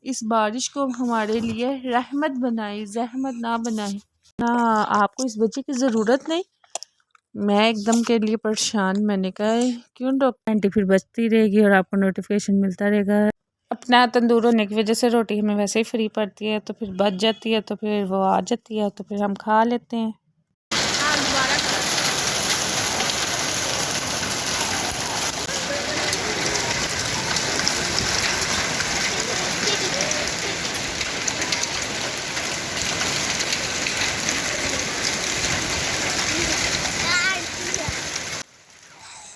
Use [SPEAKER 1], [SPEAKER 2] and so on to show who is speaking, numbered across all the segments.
[SPEAKER 1] اس بارش کو ہمارے لیے رحمت بنائی، زحمت نہ بنائی۔ نہ آپ کو اس بچے کی ضرورت نہیں۔ میں ایک دم کے لیے پریشان، میں نے کہا کیوں ڈاکٹر آنٹی پھر بچتی رہے گی اور آپ کو نوٹیفیکیشن ملتا رہے گا۔ اپنا تندور ہونے کی وجہ سے روٹی ہمیں ویسے ہی فری پڑتی ہے، تو پھر بچ جاتی ہے، تو پھر وہ آ جاتی ہے، تو پھر ہم کھا لیتے ہیں۔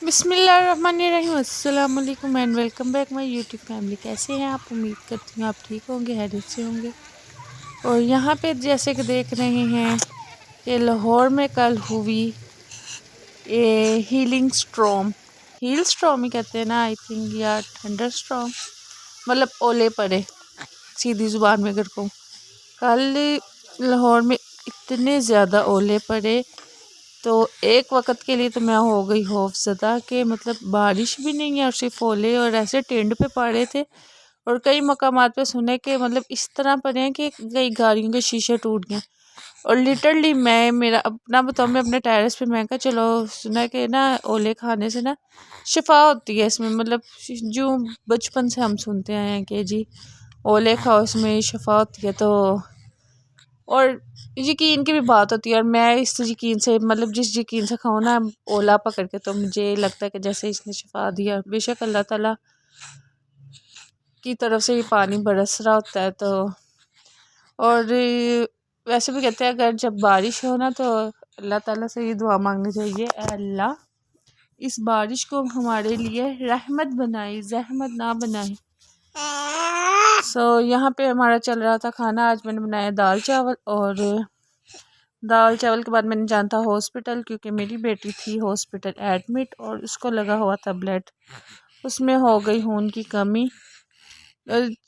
[SPEAKER 1] بسم اللہ الرحمن الرحیم، السلام علیکم and welcome back my YouTube family. کیسے ہیں آپ؟ امید کرتی ہوں آپ ٹھیک ہوں گے، خیریت سے ہوں گے۔ اور یہاں پہ جیسے کہ دیکھ رہے ہیں کہ لاہور میں کل ہوئی ہیلنگ سٹروم، ہیل سٹروم ہی کہتے ہیں نا آئی تھنک، یا تھنڈر سٹروم، مطلب اولے پڑے سیدھی زبان میں اگر کہوں۔ کل لاہور میں اتنے زیادہ اولے پڑے تو ایک وقت کے لیے تو میں ہو گئی خوف زدہ کہ مطلب بارش بھی نہیں ہے اور صرف اولے، اور ایسے ٹینڈ پہ پڑے تھے، اور کئی مقامات پہ سنے کہ مطلب اس طرح پڑے ہیں کہ کئی گاڑیوں کے شیشے ٹوٹ گئے۔ اور لٹرلی میں میرا اپنا بتاؤں، میں اپنے ٹیرس پہ میں کہا چلو سنا کہ نا اولے کھانے سے نا شفا ہوتی ہے اس میں، مطلب جو بچپن سے ہم سنتے آئے ہیں کہ جی اولے کھاؤ اس میں شفا ہوتی ہے، تو اور یقین کی بھی بات ہوتی ہے، اور میں اس یقین سے مطلب جس یقین سے کھاؤں نا اولا پکڑ کے، تو مجھے لگتا ہے کہ جیسے اس نے شفا دیا۔ بے شک اللہ تعالیٰ کی طرف سے یہ پانی برس رہا ہوتا ہے۔ تو اور ویسے بھی کہتے ہیں اگر جب بارش ہو نا تو اللہ تعالیٰ سے یہ دعا مانگنی چاہیے، اے اللہ اس بارش کو ہمارے لیے رحمت بنائی، زحمت نہ بنائی۔ یہاں پہ ہمارا چل رہا تھا کھانا۔ آج میں نے بنایا دال چاول، اور دال چاول کے بعد میں نے جانا تھا ہاسپٹل، کیونکہ میری بیٹی تھی ہاسپٹل ایڈمٹ اور اس کو لگا ہوا تھا بلڈ، اس میں ہو گئی خون کی کمی۔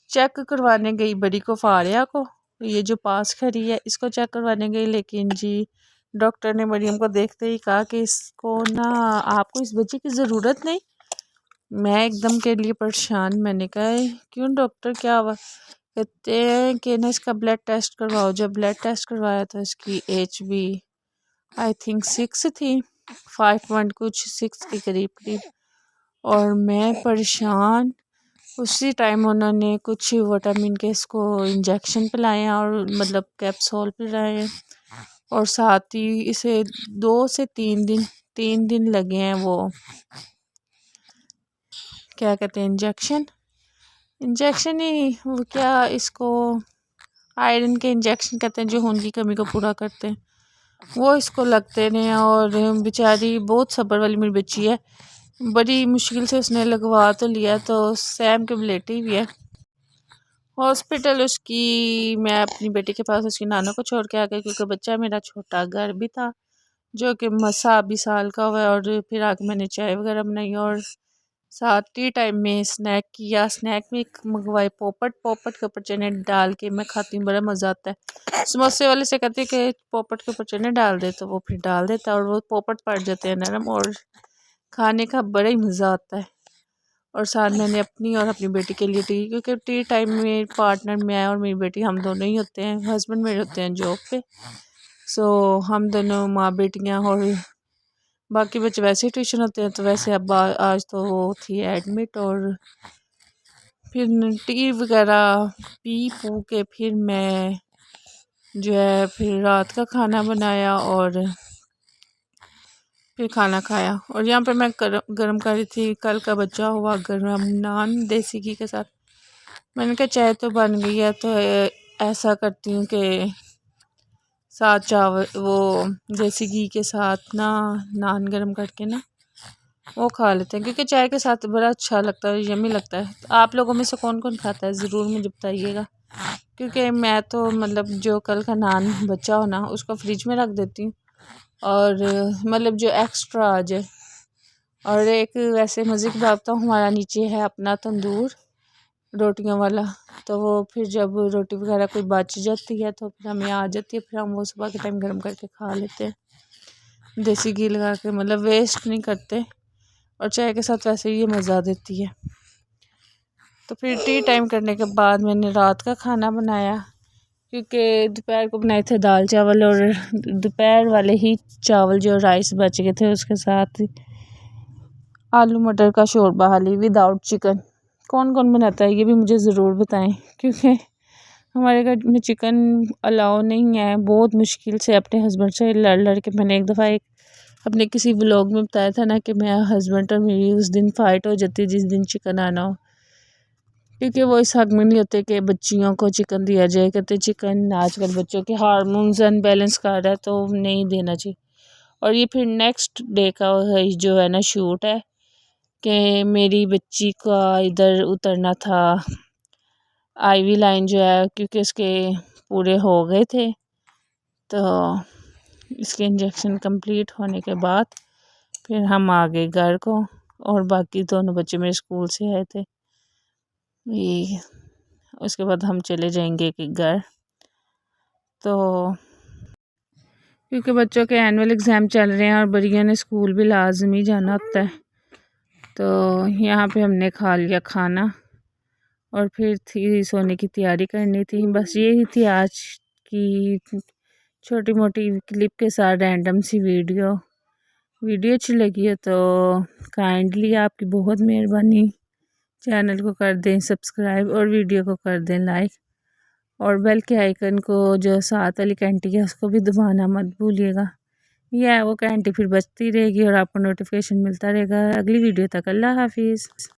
[SPEAKER 1] چیک کروانے گئی بڑی کو، فاریہ کو، یہ جو پاس کھڑی ہے اس کو چیک کروانے گئی، لیکن جی ڈاکٹر نے مریم کو دیکھتے ہی کہا کہ اس کو نا آپ کو اس بچے کی ضرورت نہیں۔ میں ایک دم کے لیے پریشان، میں نے کہا کیوں ڈاکٹر کیا ہوا؟ کہتے ہیں کہ نا اس کا بلڈ ٹیسٹ کرواؤ۔ جب بلڈ ٹیسٹ کروایا تو اس کی ایچ بھی آئی تھنک 6 تھی، 5 کچھ 6 کے قریب، اور میں پریشان۔ اسی ٹائم انہوں نے کچھ وٹامن کے اس کو انجیکشن پلائے ہیں، اور مطلب کیپسول پلائے ہیں، اور ساتھ ہی اسے 2 سے 3 دن لگے ہیں وہ کیا کہتے ہیں انجیکشن ہی، وہ کیا اس کو آئرن کے انجیکشن کہتے ہیں جو خون کی کمی کو پورا کرتے ہیں، وہ اس کو لگتے ہیں۔ اور بیچاری بہت صبر والی میری بچی ہے، بڑی مشکل سے اس نے لگوا تو لیا، تو سیم کے بلیٹی بھی ہے ہاسپٹل اس کی۔ میں اپنی بیٹی کے پاس اس کی نانوں کو چھوڑ کے آ گئی، کیونکہ بچہ میرا چھوٹا گھر بھی تھا جو کہ مسا 20 سال کا ہوا ہے، اور پھر آگے میں نے چائے وغیرہ بنائی، اور ساتھ ٹی ٹائم میں اسنیک کیا۔ اسنیک میں ایک منگوائے پوپٹ کے اوپر چنے ڈال کے میں کھاتی ہوں، بڑا مزہ آتا ہے۔ سموسے والے سے کہتے ہیں کہ پوپٹ کے اوپر چنے ڈال دے، تو وہ پھر ڈال دیتا ہے، اور وہ پوپٹ پڑ جاتے ہیں نرم، اور کھانے کا بڑا ہی مزہ آتا ہے۔ اور ساتھ میں نے اپنی اور اپنی بیٹی کے لیے ٹی، کیونکہ ٹی ٹائم میں پارٹنر میں اور میری بیٹی ہم دونوں ہی ہوتے ہیں، ہسبینڈ میرے ہوتے ہیں جاب پہ، ہم دونوں ماں بیٹیاں، اور باقی بچے ویسے ہی ٹیوشن ہوتے ہیں۔ تو ویسے اب آج تو وہ تھی ایڈمٹ، اور پھر ٹی وغیرہ پو کے پھر میں جو ہے پھر رات کا کھانا بنایا، اور پھر کھانا کھایا۔ اور یہاں پہ میں گرم کر رہی تھی کل کا بچا ہوا گرم نان دیسی گھی کے ساتھ۔ میں نے کہا چائے تو بن گئی ہے، تو ایسا کرتی ہوں کہ ساتھ چاول وہ دیسی گھی کے ساتھ نا نان گرم کر کے نا وہ کھا لیتے ہیں، کیونکہ چائے کے ساتھ بڑا اچھا لگتا ہے، یمی لگتا ہے۔ تو آپ لوگوں میں سے کون کون کھاتا ہے ضرور مجھے بتائیے گا، کیونکہ میں تو مطلب جو کل کا نان بچا ہو نا اس کو فریج میں رکھ دیتی ہوں، اور مطلب جو ایکسٹرا آ جائے۔ اور ایک ویسے مزے کی بات، تو ہمارا نیچے ہے اپنا تندور روٹیوں والا، تو وہ پھر جب روٹی وغیرہ کوئی بچ جاتی ہے تو پھر ہمیں آ جاتی ہے، پھر ہم وہ صبح کے ٹائم گرم کر کے کھا لیتے ہیں دیسی گھی لگا کے، مطلب ویسٹ نہیں کرتے، اور چائے کے ساتھ ویسے ہی یہ مزہ دیتی ہے۔ تو پھر ٹی ٹائم کرنے کے بعد میں نے رات کا کھانا بنایا، کیونکہ دوپہر کو بنائے تھے دال چاول، اور دوپہر والے ہی چاول جو رائس بچ گئے تھے اس کے ساتھ آلو مٹر کا شوربہ حالی وداؤٹ چکن۔ کون کون بناتا ہے یہ بھی مجھے ضرور بتائیں، کیونکہ ہمارے گھر میں چکن الاؤ نہیں ہے، بہت مشکل سے اپنے ہسبینڈ سے لڑ لڑ کے۔ میں نے ایک دفعہ اپنے کسی ولاگ میں بتایا تھا نا کہ میرا ہسبینڈ اور میری اس دن فائٹ ہو جاتی ہے جس دن چکن آنا ہو، کیونکہ وہ اس حق میں نہیں ہوتے کہ بچیوں کو چکن دیا جائے، کہتے چکن آج کل بچوں کے ہارمونز ان بیلنس کر رہا ہے تو نہیں دینا چاہیے۔ اور یہ پھر نیکسٹ ڈے کا جو ہے نا شوٹ ہے کہ میری بچی کا ادھر اترنا تھا آئی وی لائن جو ہے، کیونکہ اس کے پورے ہو گئے تھے، تو اس کے انجیکشن کمپلیٹ ہونے کے بعد پھر ہم آ گئے گھر کو، اور باقی دونوں بچے میرے اسکول سے آئے تھے۔ اس کے بعد ہم چلے جائیں گے کہ گھر، تو کیونکہ بچوں کے اینول ایگزام چل رہے ہیں اور بڑیوں نے اسکول بھی لازمی جانا ہوتا ہے، تو یہاں پہ ہم نے کھا لیا کھانا اور پھر تھی سونے کی تیاری کرنی تھی۔ بس یہی تھی آج کی چھوٹی موٹی کلپ کے ساتھ رینڈم سی ویڈیو اچھی لگی ہے تو کائنڈلی آپ کی بہت مہربانی، چینل کو کر دیں سبسکرائب اور ویڈیو کو کر دیں لائک، اور بیل کے آئیکن کو جو ساتھ والی گھنٹی ہے اس کو بھی دبانا مت بھولیے گا، یہ ہے وہ گھنٹی پھر بجتی رہے گی اور آپ کو نوٹیفیکیشن ملتا رہے گا۔ اگلی ویڈیو تک اللہ حافظ۔